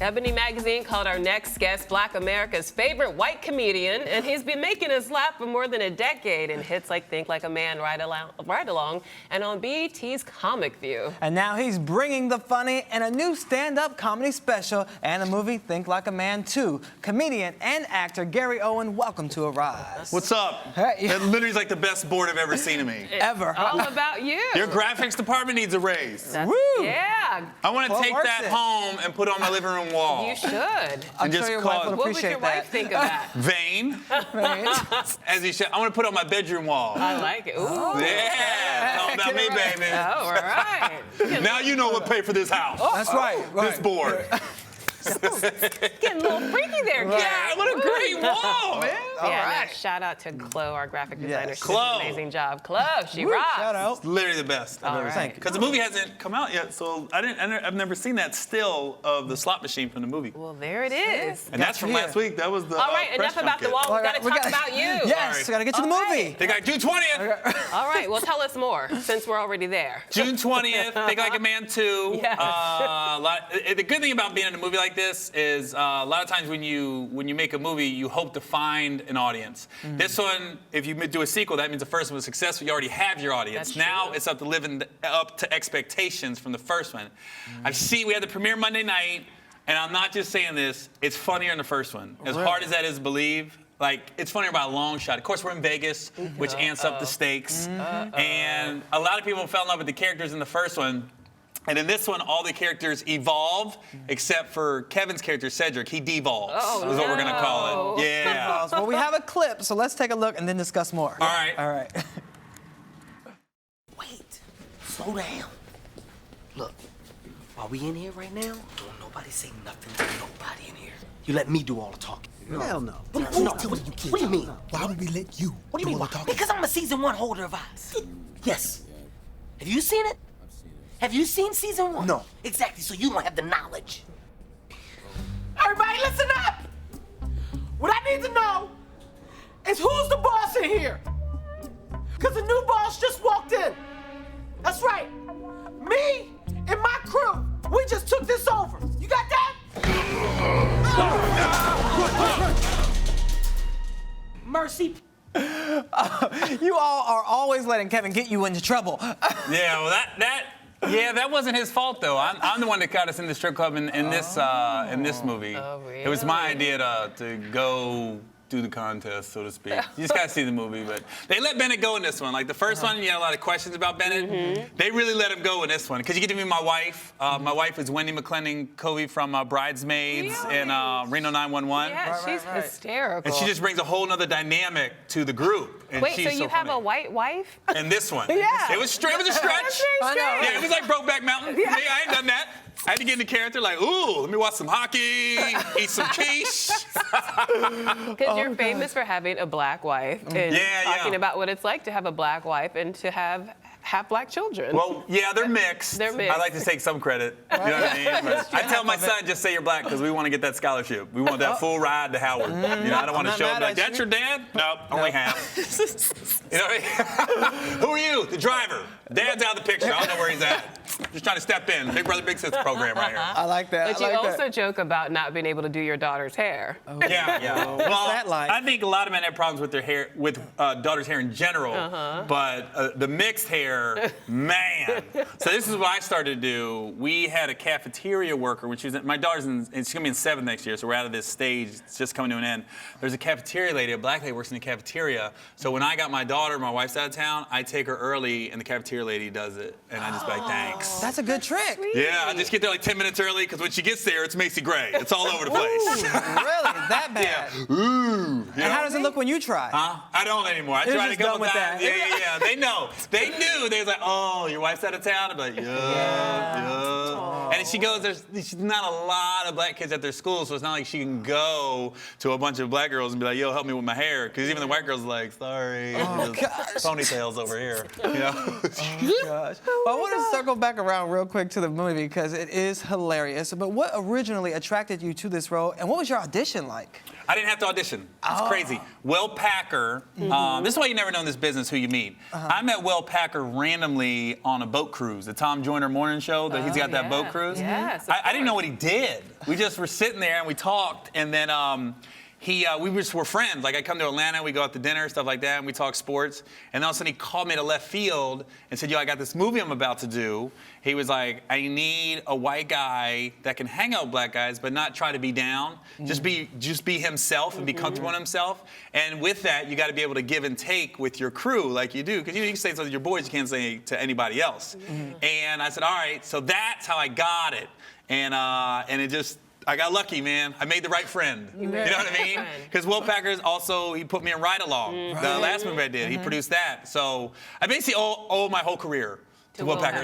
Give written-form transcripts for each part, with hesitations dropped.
Ebony Magazine called our next guest Black America's favorite white comedian, and he's been making us laugh for more than a decade in hits like Think Like a Man, Ride Along, and on BET's Comic View. And now he's bringing the funny and a new stand-up comedy special and the movie Think Like a Man 2. Comedian and actor Gary Owen, welcome to Arise. What's up? Hey. That literally is like the best board I've ever seen of me. Ever. All about you. Your graphics department needs a raise. Woo! Yeah. I want to Well, take worth that it. home and put it on my living room wall. You should. I'm just sure your call wife it- would What would appreciate your that. wife think of that? Vain, Right? as he said. I want to put it on my bedroom wall. I like it. Ooh. Yeah, all about me, baby. Oh, all right. Now you know what paid for this house. That's right. This board. Getting a little freaky there, Gary. Yeah, what a great wall, man. Yeah, shout out to Chloe, our graphic designer. Yes. She did Chloe. an amazing job. Chloe, she Woo, rocks. shout out. Literally the best I've ever right. seen. Because the movie hasn't come out yet, so I've never seen that still of the slot machine from the movie. Well, there it is. And that's from here. last week. That was the All right, press enough about the junket. wall. We got to talk about you. Yes, Sorry. we got to get to the All movie. right. They got June 20th. All right, well, tell us more since we're already there. June 20th, Think Like a Man 2. Yes. The good thing about being in a movie like this is a lot of times when you make a movie, you hope to find an audience. This one, if you do a sequel, that means the first one was successful. You already have your audience. That's Now true. it's up to living up to expectations from the first one. We had the premiere Monday night, and I'm not just saying this, it's funnier than the first one. As Really? hard as that is to believe, like, it's funnier by a long shot. Of course, we're in Vegas, which amps up the stakes. And a lot of people fell in love with the characters in the first one. And in this one, all the characters evolve, except for Kevin's character, Cedric. He devolves, is what we're going to call it. Yeah. Well, we have a clip, so let's take a look and then discuss more. All right. All right. Wait, slow down. Look, while we in here right now, don't nobody say nothing to nobody in here. You let me do all the talking. Hell no. What do you mean? Why would we let you What do you mean? all Why? the talking? Because I'm a season 1 holder of eyes. Yes. Have you seen it? Have you seen season 1? No. Exactly, so you don't have the knowledge. Everybody listen up! What I need to know is who's the boss in here? Because the new boss just walked in. That's right. Me and my crew, we just took this over. You got that? Mercy. You all are always letting Kevin get you into trouble. Yeah, well, that wasn't his fault, though. I'm the one that got us in the strip club in this movie. Oh, It was my really? idea to go do the contest, so to speak. You just got to see the movie, but they let Bennett go in this one. Like the first one, you had a lot of questions about Bennett. They really let him go in this one because you get to meet my wife. My wife is Wendy McClendon-Covey from Bridesmaids and Reno 911. Yeah, she's right. hysterical. And she just brings a whole nother dynamic to the group. And Wait, she's so you have funny. a white wife? In this one. Yeah. It was a stretch. That's I know. very Yeah, it was like Brokeback Mountain. Yeah, I ain't done that. I had to get into character, like, ooh, let me watch some hockey, eat some quiche. Because you're famous for having a black wife and talking about what it's like to have a black wife and to have black children. Well, yeah, they're mixed. They're mixed. I like to take some credit. You know what I mean? But I tell my son, just say you're black because we want to get that scholarship. We want that full ride to Howard. You know, I don't want to not show up mad like, at that's you. your dad? No, only half. You know what I mean? Who are you? The driver. Dad's out of the picture. I don't know where he's at. Just trying to step in. Big brother, big sister program right here. I like that. But I you like also that. joke about not being able to do your daughter's hair. Yeah. Well, that like? I think a lot of men have problems with their hair, with daughter's hair in general. But the mixed hair, man. So this is what I started to do. We had a cafeteria worker when she was my daughter's she's gonna be in 7th next year, so we're out of this stage. It's just coming to an end. There's a cafeteria lady, a black lady works in the cafeteria. So when I got my daughter, my wife's out of town, I take her early, and the cafeteria lady does it, and I just be like, thanks. That's a good trick. Yeah, I just get there like 10 minutes early because when she gets there, it's Macy Gray. It's all over the place. Really? That bad? Yeah. Ooh. And how does it look when you try? Huh? I don't anymore. I You're try to just go done with that. Yeah. They know. They knew. They was like, oh, your wife's out of town? I'm like, yeah. And she goes, there's not a lot of black kids at their school, so it's not like she can go to a bunch of black girls and be like, yo, help me with my hair. Because even the white girls are like, sorry. Just ponytails over here. You know? Gosh. Well, I want to circle back around real quick to the movie because it is hilarious. But what originally attracted you to this role, and what was your audition like? I didn't have to audition. It's crazy. Will Packer, this is why you never know in this business who you meet. I met Will Packer randomly on a boat cruise, the Tom Joyner morning show that he's got that boat cruise. Yes, I didn't know what he did. We just were sitting there and we talked, and then we just were friends. Like, I come to Atlanta, we go out to dinner, stuff like that, and we talk sports. And all of a sudden, he called me to left field and said, yo, I got this movie I'm about to do. He was like, I need a white guy that can hang out with black guys, but not try to be down. Just be himself and be comfortable in himself. And with that, you got to be able to give and take with your crew like you do. Because you can say something to your boys you can't say to anybody else. And I said, all right, so that's how I got it. And it just, I got lucky, man. I made the right friend. You know what I mean? Because Will Packer also, he put me in Ride Along, the last movie I did. He produced that. So I basically owe my whole career to Will Packer.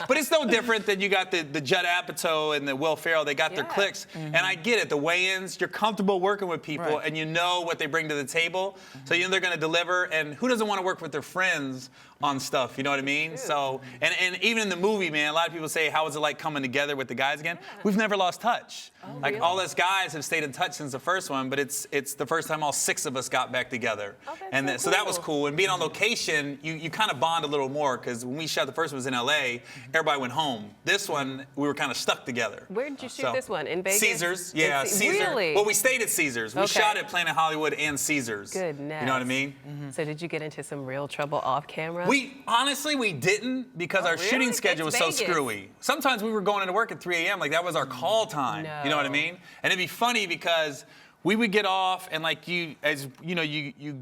But it's no different than you got the Judd Apatow and the Will Ferrell. They got their clicks. And I get it. The weigh-ins, you're comfortable working with people and you know what they bring to the table. So you know they're going to deliver. And who doesn't want to work with their friends on stuff, you know what I mean? So, and even in the movie, man, a lot of people say, how was it like coming together with the guys again? We've never lost touch. Like, really? all us guys have stayed in touch since the first one, but it's the first time all 6 of us got back together. And so that was cool. And being on location, you kind of bond a little more, because when we shot the first one was in LA, everybody went home. This one, we were kind of stuck together. Where did you shoot this one? In Vegas? Caesars, yeah, Caesars. Really? Well, we stayed at Caesars. We shot at Planet Hollywood and Caesars. Goodness. You know what I mean? So did you get into some real trouble off camera? Honestly, we didn't, because our shooting schedule was so screwy. Sometimes we were going into work at 3 a.m. Like, that was our call time. No. You know what I mean? And it'd be funny because we would get off, and like you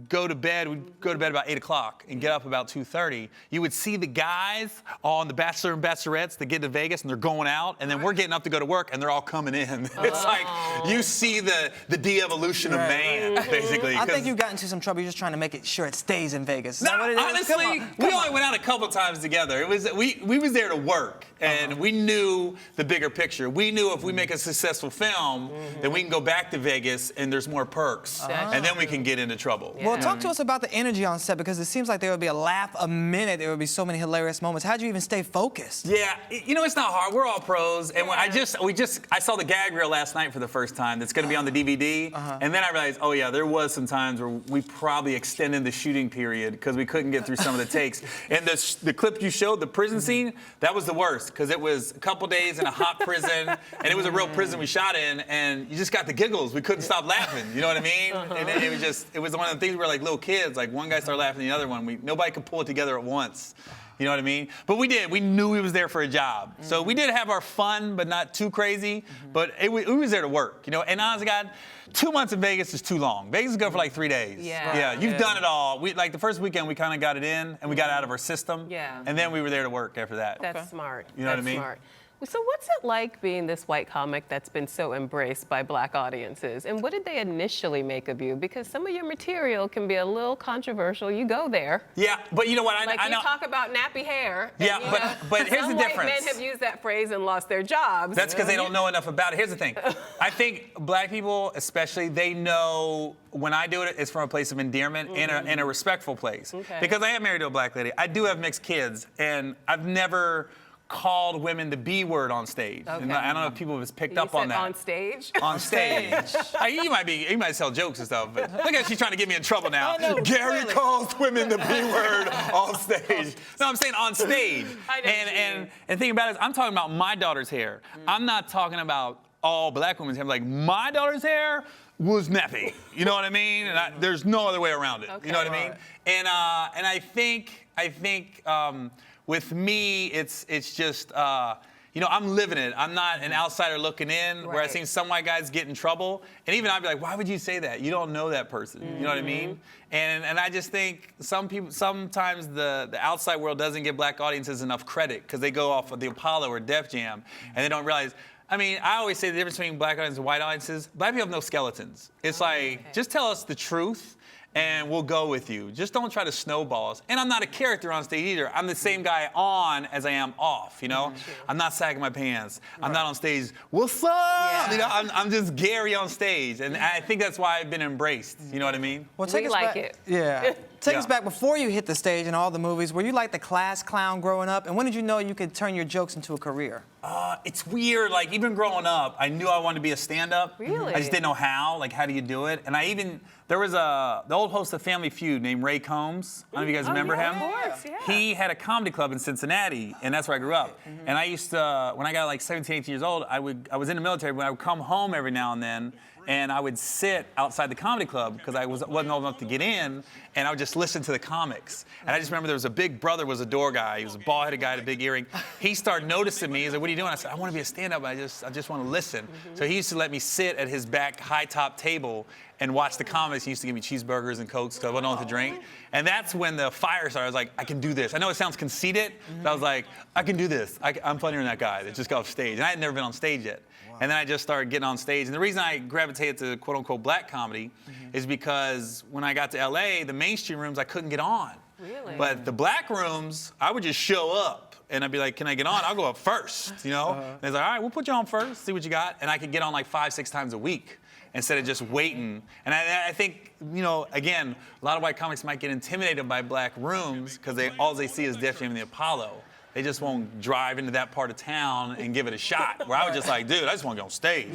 go to bed. We'd go to bed about 8 o'clock and get up about 2:30. You would see the guys on the Bachelor and Bachelorettes that get to Vegas and they're going out, and then we're getting up to go to work and they're all coming in. It's like you see the de-evolution of man, basically. I think you got into some trouble. You're just trying to make it sure it stays in Vegas. Is No, that what it is? honestly, we only went out a couple times together. It was we was there to work, and we knew the bigger picture. We knew if we make a successful film, then we can go back to Vegas and there's more perks, and then we can get into trouble. Well, talk to us about the energy on set, because it seems like there would be a laugh a minute. There would be so many hilarious moments. How'd you even stay focused? Yeah, you know, it's not hard. We're all pros, and when I saw the gag reel last night for the first time. That's going to be on the DVD, and then I realized, oh yeah, there was some times where we probably extended the shooting period because we couldn't get through some of the takes. And the clip you showed, the prison scene, that was the worst, because it was a couple days in a hot prison, and it was a real prison we shot in, and you just got the giggles. We couldn't stop laughing. You know what I mean? And it was one of the things where, like, little kids, like, one guy started laughing, the other one, nobody could pull it together at once. You know what I mean? But we did. We knew we was there for a job. So we did have our fun, but not too crazy. But we was there to work, you know? And honestly, God, 2 months in Vegas is too long. Vegas is good for like 3 days. Yeah, you've done it all. Like, the first weekend, we kind of got it in, and we got it out of our system. Yeah. And then we were there to work after that. That's smart. You know what I mean? Smart. So what's it like being this white comic that's been so embraced by black audiences? And what did they initially make of you? Because some of your material can be a little controversial. You go there. Yeah, but you know what? I know. You talk about nappy hair. Yeah, but here's the difference. Some white men have used that phrase and lost their jobs. That's because they don't know enough about it. Here's the thing. I think black people, especially, they know when I do it, it's from a place of endearment and a respectful place. Okay. Because I am married to a black lady. I do have mixed kids, and I've never called women the B word on stage. Okay. And I don't know if people have picked up on that. On stage? On stage. You might tell jokes and stuff, but look at she's trying to get me in trouble now. No, Gary calls women the B word on stage. No, I'm saying on stage. I know And the thing about it is, I'm talking about my daughter's hair. I'm not talking about all black women's hair. Like, my daughter's hair was nappy. You know what I mean? And there's no other way around it. Okay. You know what I mean? And I think with me, it's just, you know, I'm living it. I'm not an outsider looking in, where I've seen some white guys get in trouble. And even I'd be like, why would you say that? You don't know that person. You know what I mean? And I just think sometimes the outside world doesn't give black audiences enough credit, because they go off of the Apollo or Def Jam, and they don't realize. I mean, I always say the difference between black audiences and white audiences, black people have no skeletons. It's like, just tell us the truth, and we'll go with you. Just don't try to snowball us. And I'm not a character on stage either. I'm the same guy on as I am off, you know? I'm not sagging my pants. I'm not on stage, what's up? Yeah. You know, I'm just Gary on stage. And I think that's why I've been embraced. You know what I mean? Well, We like it. Yeah. Take Yeah. us back before you hit the stage in all the movies. Were you like the class clown growing up? And when did you know you could turn your jokes into a career? It's weird. Like, even growing up, I knew I wanted to be a stand-up. Really? I just didn't know how. Like, how do you do it? And there was the old host of Family Feud named Ray Combs. I don't know if you guys remember him. Of course, yeah. He had a comedy club in Cincinnati, and that's where I grew up. And I used to, when I got like 17, 18 years old, I was in the military, but I would come home every now and then, and I would sit outside the comedy club because I wasn't old enough to get in, and I would just listen to the comics. And I just remember there was a big brother was a door guy. He was a bald-headed guy with a big earring. He started noticing me. He's like, "What are you doing?" I said, "I want to be a stand-up. I just want to listen." So he used to let me sit at his back high-top table and watch the comics. He used to give me cheeseburgers and Cokes because I wasn't know what to drink. And that's when the fire started. I was like, I can do this. I know it sounds conceited, but I was like, I can do this. I'm funnier than that guy that just got off stage. And I had never been on stage yet. And then I just started getting on stage. And the reason I gravitated to quote-unquote black comedy is because when I got to LA, the mainstream rooms I couldn't get on. Really? But the black rooms, I would just show up. And I'd be like, "Can I get on?" I'll go up first, you know? And it's like, "All right, we'll put you on first, see what you got." And I could get on like 5, 6 times a week instead of just waiting. And I think, you know, again, a lot of white comics might get intimidated by black rooms because all they see is Def Jam and the Apollo. They just won't drive into that part of town and give it a shot. Where I was just like, dude, I just want to get on stage.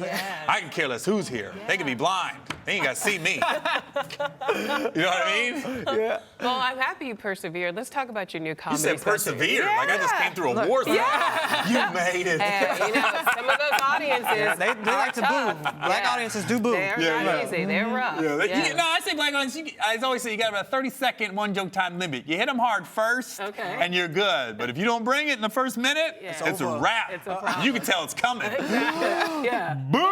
I can care less who's here. They can be blind. They ain't got to see me. You know what I mean? Yeah. Well, I'm happy you persevered. Let's talk about your new You comedy. said persevere. Like I just came through a war zone. You made it. Hey, you know, some of those audiences They like to tough. boo. Black audiences do boo. They're not easy. They're rough. No, I say black audience. I always say you got about a 30-second one-joke time limit. You hit them hard first, and you're good. But if you don't bring it in the first minute, it's a wrap. It's a problem. You can tell it's coming. Yeah. Boom!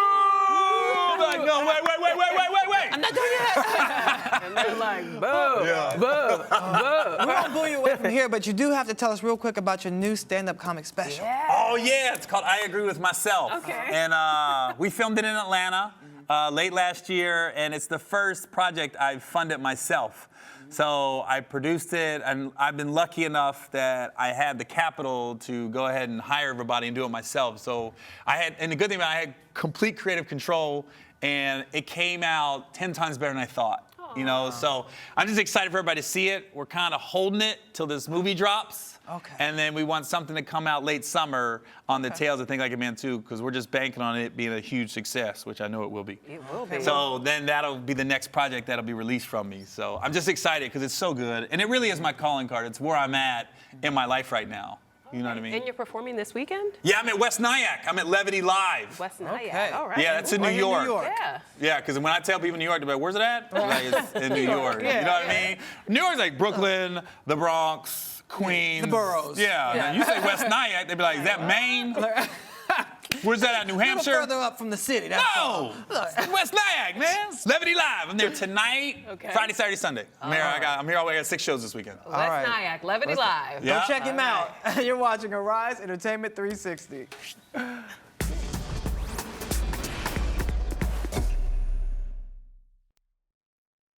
Like, no, wait. I'm not done yet. And they're like, boo, We won't boo you away from here, but you do have to tell us real quick about your new stand-up comic special. Oh, yeah. It's called I Agree With Myself. Okay. And we filmed it in Atlanta late last year, and it's the first project I've funded myself. So I produced it, and I've been lucky enough that I had the capital to go ahead and hire everybody and do it myself. So and the good thing about it, I had complete creative control, and it came out 10 times better than I thought. You know, so I'm just excited for everybody to see it. We're kind of holding it till this movie drops. Okay. And then we want something to come out late summer on the tails of Think Like a Man 2, because we're just banking on it being a huge success, which I know it will be. It will be. So then that'll be the next project that'll be released from me. So I'm just excited because it's so good. And it really is my calling card. It's where I'm at in my life right now. You know what I mean? And you're performing this weekend? Yeah, I'm at West Nyack. I'm at Levity Live. West Nyack. Okay. All right. Yeah, that's in New Right in York. New York. Yeah. Yeah, because when I tell people in New York, they're like, "Where's it at?" Like, it's in New York. You know what I mean? New York's like Brooklyn, the Bronx, Queens. The boroughs. Yeah. Now, you say West Nyack, they'd be like, "Is that Maine? Where's that at? New A little Hampshire?" further up from the city. That's all. No, it's West Nyack, man. It's Levity Live. I'm there tonight, Friday, Saturday, Sunday. I'm here all the way. I got 6 shows this weekend. West right. Nyack, Levity Live. Yeah. Go check him out. You're watching Arise Entertainment 360.